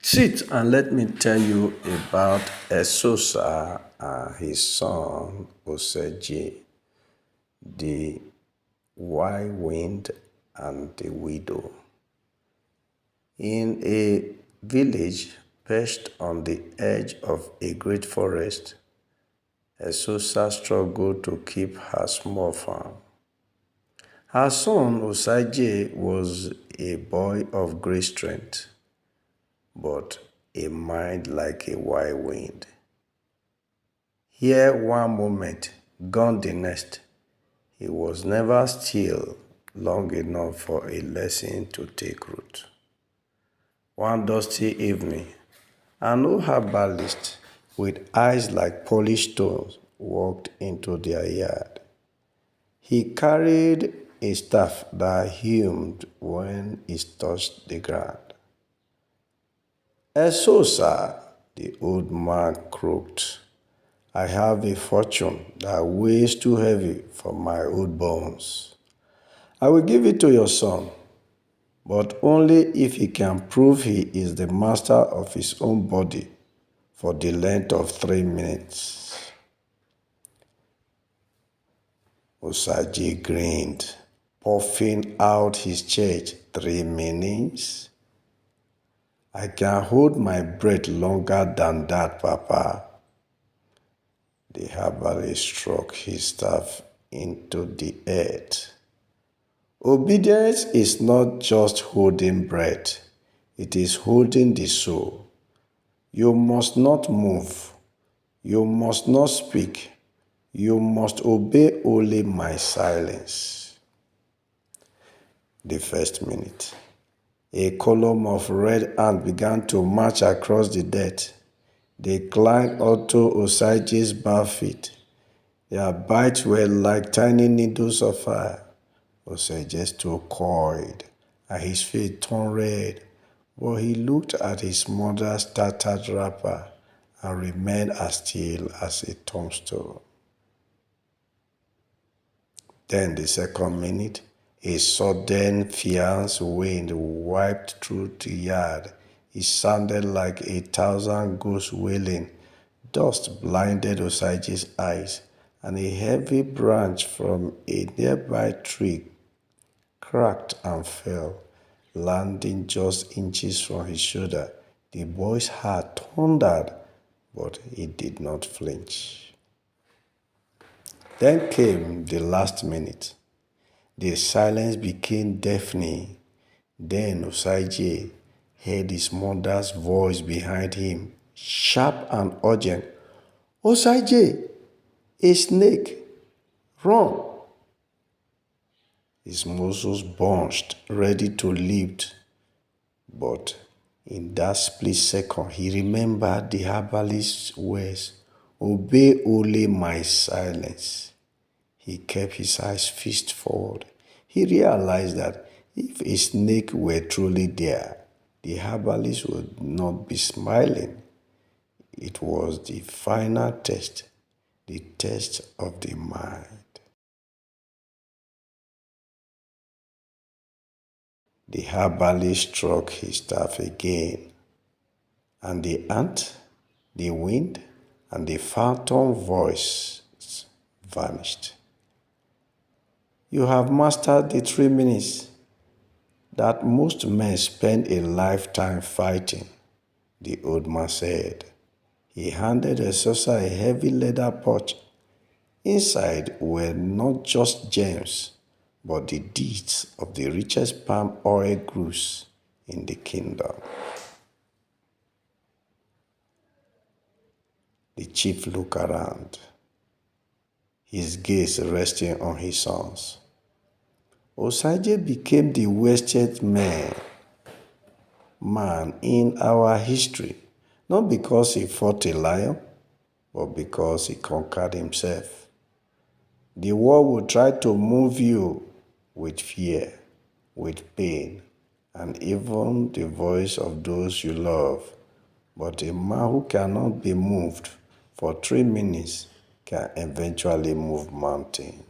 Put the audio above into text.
Sit and let me tell you about Esosa and his son Oseji, the wild wind and the widow. In a village perched on the edge of a great forest, Esosa struggled to keep her small farm. Her son Osaje was a boy of great strength, but a mind like a wild wind. Here one moment, gone the next. He was never still long enough for a lesson to take root. One dusty evening, an old herbalist with eyes like polished stones walked into their yard. He carried a staff that hummed when it touched the ground. Esosa, the old man croaked, I have a fortune that weighs too heavy for my old bones. I will give it to your son, but only if he can prove he is the master of his own body for the length of 3 minutes. Osaji grinned, puffing out his chest. 3 minutes? I can hold my breath longer than that, Papa. The herbalist struck his staff into the earth. Obedience is not just holding breath, it is holding the soul. You must not move. You must not speak. You must obey only my silence. The first minute, a column of red ants began to march across the dirt. They climbed onto Osaji's bare feet. Their bites were like tiny needles of fire. Osaji's toe coiled, and his face turned red, but he looked at his mother's tattered wrapper and remained as still as a tombstone. Then the second minute, a sudden fierce wind wiped through the yard. It sounded like 1,000 ghosts wailing. Dust blinded Osaji's eyes, and a heavy branch from a nearby tree cracked and fell, landing just inches from his shoulder. The boy's heart thundered, but he did not flinch. Then came the last minute. The silence became deafening. Then Osaji heard his mother's voice behind him, sharp and urgent. Osaji, a snake! Run! His muscles bunched, ready to leap. But in that split second, he remembered the herbalist's words, obey only my silence. He kept his eyes fixed forward. He realized that if a snake were truly there, the herbalist would not be smiling. It was the final test, the test of the mind. The herbalist struck his staff again, and the ant, the wind, and the phantom voice vanished. You have mastered the 3 minutes that most men spend a lifetime fighting, the old man said. He handed Esosa a heavy leather pouch. Inside were not just gems, but the deeds of the richest palm oil groves in the kingdom. The chief looked around, his gaze resting on his sons. Osaji became the wealthiest man in our history, not because he fought a lion, but because he conquered himself. The world will try to move you with fear, with pain, and even the voice of those you love. But a man who cannot be moved for 3 minutes can eventually move mountains.